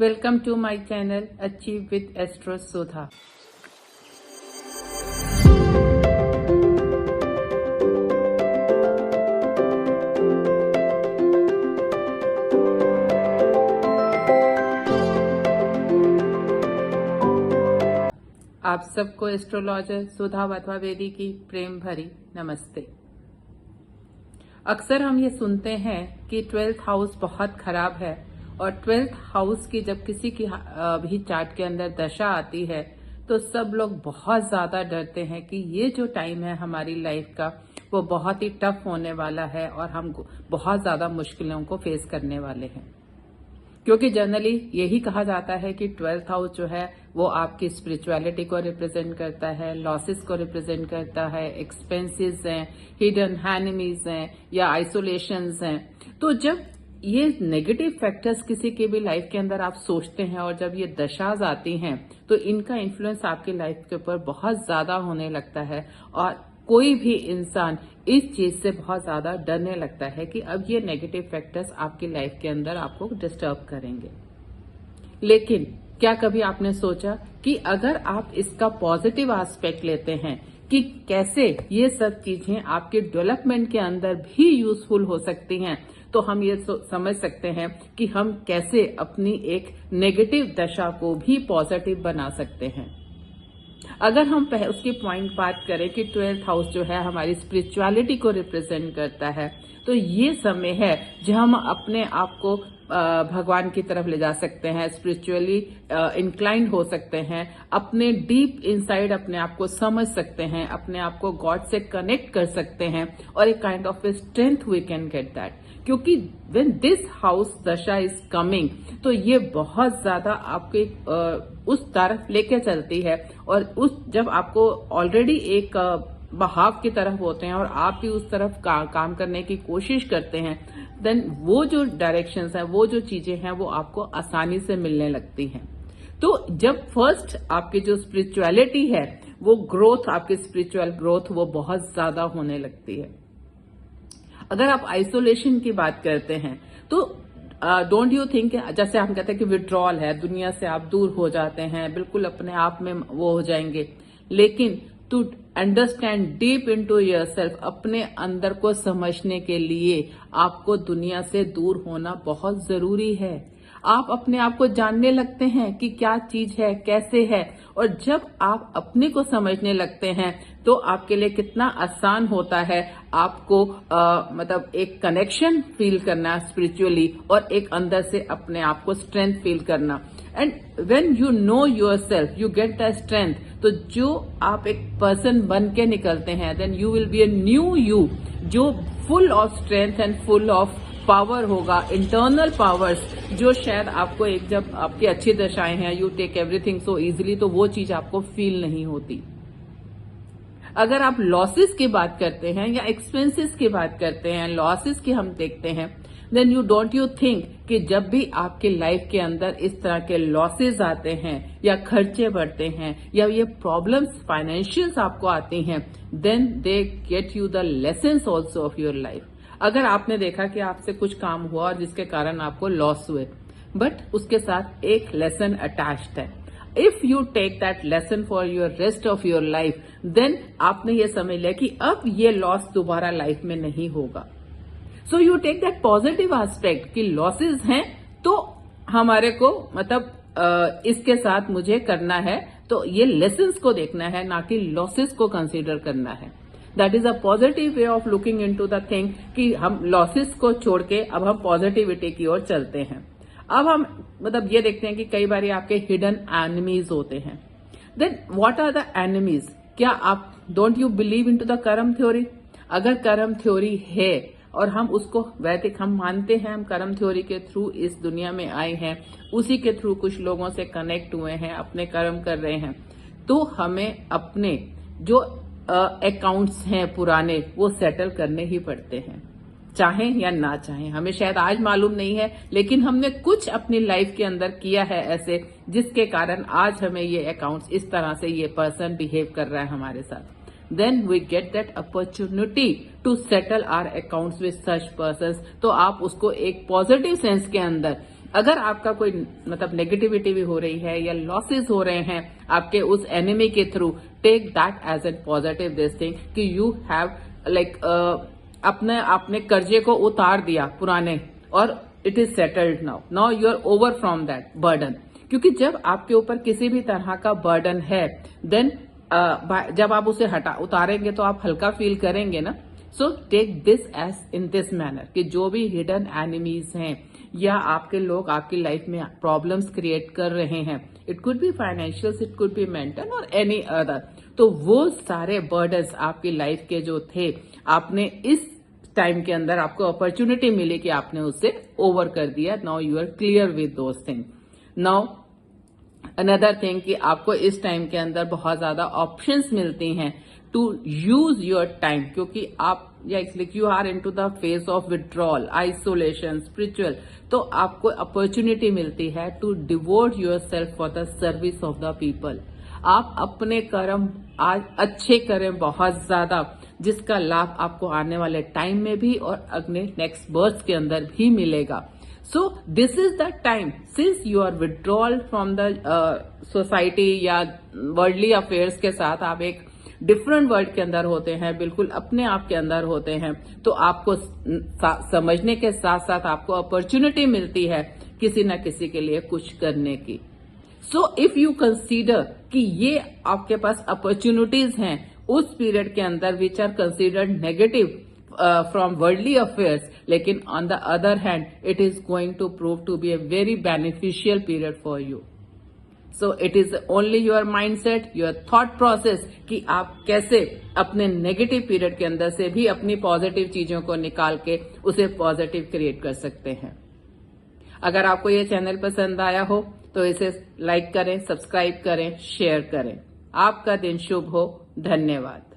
Welcome to my channel achieve with astro Sudha. आप सबको astrologer सुधा वाधवावेदी की प्रेम भरी नमस्ते। अक्सर हम ये सुनते हैं कि 12th हाउस बहुत खराब है और 12th हाउस की जब किसी की भी चार्ट के अंदर दशा आती है तो सब लोग बहुत ज्यादा डरते हैं कि ये जो टाइम है हमारी लाइफ का वो बहुत ही टफ होने वाला है और हम बहुत ज्यादा मुश्किलों को फेस करने वाले हैं, क्योंकि जनरली यही कहा जाता है कि 12th हाउस जो है वो आपकी स्पिरिचुअलिटी को रिप्रेजेंट करता है, लॉसेस को रिप्रेजेंट करता है, एक्सपेंसेस हैं, हिडन एनिमीज हैं या आइसोलेशंस हैं। तो जब ये नेगेटिव फैक्टर्स किसी के भी लाइफ के अंदर आप सोचते हैं और जब ये दशाज आती हैं तो इनका इन्फ्लुएंस आपकी लाइफ के ऊपर बहुत ज्यादा होने लगता है और कोई भी इंसान इस चीज से बहुत ज्यादा डरने लगता है कि अब ये नेगेटिव फैक्टर्स आपकी लाइफ के अंदर आपको डिस्टर्ब करेंगे। लेकिन क्या कभी आपने सोचा कि अगर आप इसका पॉजिटिव एस्पेक्ट लेते हैं कि कैसे ये सब चीजें आपके डेवलपमेंट के अंदर भी यूजफुल हो सकती हैं, तो हम ये समझ सकते हैं कि हम कैसे अपनी एक नेगेटिव दशा को भी पॉजिटिव बना सकते हैं। अगर हम उसकी पॉइंट बात करें कि 12th हाउस जो है हमारी स्पिरिचुअलिटी को रिप्रेजेंट करता है, तो ये समय है जब हम अपने आप को भगवान की तरफ ले जा सकते हैं, स्पिरिचुअली इंक्लाइंड हो सकते हैं, अपने डीप इनसाइड अपने आप को समझ सकते हैं, अपने आप को गॉड से कनेक्ट कर सकते हैं और एक kind of a strength we can get that. क्योंकि when this house dasha is coming तो ये बहुत ज्यादा आपके उस तरफ लेके चलती है और उस जब आपको ऑलरेडी एक बहाव की तरफ होते हैं और आप भी उस तरफ काम करने की कोशिश करते हैं, देन वो जो डायरेक्शंस हैं, वो जो चीजें हैं वो आपको आसानी से मिलने लगती हैं। तो जब फर्स्ट आपकी जो स्पिरिचुअलिटी है वो ग्रोथ, आपकी स्पिरिचुअल ग्रोथ वो बहुत ज्यादा होने लगती है। अगर आप आइसोलेशन की बात करते हैं तो डोंट यू थिंक, जैसे हम कहते हैं कि विड्रॉल है, दुनिया से आप दूर हो जाते हैं, बिल्कुल अपने आप में वो हो जाएंगे। लेकिन to understand deep into yourself, अपने अंदर को समझने के लिए आपको दुनिया से दूर होना बहुत जरूरी है। आप अपने आप को जानने लगते हैं कि क्या चीज है, कैसे है, और जब आप अपने को समझने लगते हैं तो आपके लिए कितना आसान होता है आपको मतलब एक कनेक्शन फील करना स्पिरिचुअली और एक अंदर से अपने आप को स्ट्रेंथ फील करना। And when you know yourself you get the strength. तो जो आप एक पर्सन बन के निकलते हैं then you will be a new you, जो full of strength and full of power होगा, इंटरनल पावर्स, जो शायद आपको एक जब आपकी अच्छी दशाएं हैं, you take everything so easily, तो वो चीज आपको फील नहीं होती। अगर आप लॉसेस की बात करते हैं या एक्सपेंसेस की बात करते हैं, लॉसेस की हम देखते हैं, then you don't you think कि जब भी आपके लाइफ के अंदर इस तरह के लॉसेस आते हैं या खर्चे बढ़ते हैं या ये प्रॉब्लम्स फाइनेंशियल्स आपको आती हैं, then they get you the lessons also of your life. अगर आपने देखा कि आपसे कुछ काम हुआ और जिसके कारण आपको लॉस हुए, बट उसके साथ एक लेसन अटैच्ड है, if you take that lesson for your rest of your life, then आपने ये समझ लिया कि अब ये लॉस दोबारा लाइफ में नहीं होगा। So you take that positive aspect कि लॉसेस हैं तो हमारे को मतलब इसके साथ मुझे करना है, तो ये लेसन्स को देखना है, ना कि लॉसेस को कंसीडर करना है। That is a positive way of looking into the thing कि हम लॉसेस को छोड़ के अब हम पॉजिटिविटी की ओर चलते हैं। अब हम मतलब ये देखते हैं कि कई बार आपके हिडन एनिमीज होते हैं। Then what are the enemies? क्या आप don't you believe into the karma theory? अगर कर्म थ्योरी है और हम उसको वैदिक हम मानते हैं, हम कर्म थ्योरी के थ्रू इस दुनिया में आए हैं, उसी के थ्रू कुछ लोगों से कनेक्ट हुए हैं, अपने कर्म कर रहे हैं, तो हमें अपने जो अकाउंट्स हैं पुराने वो सेटल करने ही पड़ते हैं, चाहें या ना चाहें। हमें शायद आज मालूम नहीं है, लेकिन हमने कुछ अपनी लाइफ के अंदर किया है ऐसे जिसके कारण आज हमें ये अकाउंट्स इस तरह से ये पर्सन बिहेव कर रहा है हमारे साथ। then we get that opportunity to settle our accounts with such persons। तो आप उसको एक पॉजिटिव सेंस के अंदर अगर आपका कोई मतलब नेगेटिविटी भी हो रही है या लॉसेस हो रहे हैं आपके उस एनिमी के through, take that as a positive this thing कि यू हैव लाइक आपने कर्जे को उतार दिया पुराने, और it is settled now you are over from that burden. क्योंकि जब आपके ऊपर किसी भी तरह का बर्डन है, देन जब आप उसे उतारेंगे तो आप हल्का फील करेंगे ना। So take this as in this manner कि जो भी हिडन एनिमीज हैं या आपके लोग आपकी लाइफ में प्रॉब्लम्स क्रिएट कर रहे हैं, it could be financial, it could be mental और एनी अदर, तो वो सारे बर्डन्स आपकी लाइफ के जो थे, आपने इस टाइम के अंदर आपको अपॉर्चुनिटी मिली कि आपने उससे ओवर कर दिया। Now you are clear with those thing. Now another thing कि आपको इस टाइम के अंदर बहुत ज्यादा ऑप्शंस मिलती हैं टू यूज योर टाइम, क्योंकि आप you are into the phase of withdrawal, isolation, spiritual, तो आपको अपॉर्चुनिटी मिलती है to devote yourself for the service of the people. आप अपने कर्म आज अच्छे करें बहुत ज्यादा, जिसका लाभ आपको आने वाले टाइम में भी और अगले नेक्स्ट बर्थ के अंदर भी मिलेगा। So this is the time, since you are withdrawal from the society या वर्ल्डली अफेयर्स के साथ आप एक डिफरेंट वर्ल्ड के अंदर होते हैं, बिल्कुल अपने आप के अंदर होते हैं, तो आपको समझने के साथ साथ आपको अपॉर्चुनिटी मिलती है किसी न किसी के लिए कुछ करने की। सो इफ यू कंसीडर कि ये आपके पास अपॉर्चुनिटीज हैं उस पीरियड के अंदर which are considered negative from worldly affairs, लेकिन on the other hand it is going to prove to be a very beneficial period for you. So it is only your mindset, your thought process कि आप कैसे अपने negative period के अंदर से भी अपनी पॉजिटिव चीजों को निकाल के उसे पॉजिटिव क्रिएट कर सकते हैं। अगर आपको ये चैनल पसंद आया हो तो इसे लाइक करें, सब्सक्राइब करें, शेयर करें। आपका दिन शुभ हो। धन्यवाद।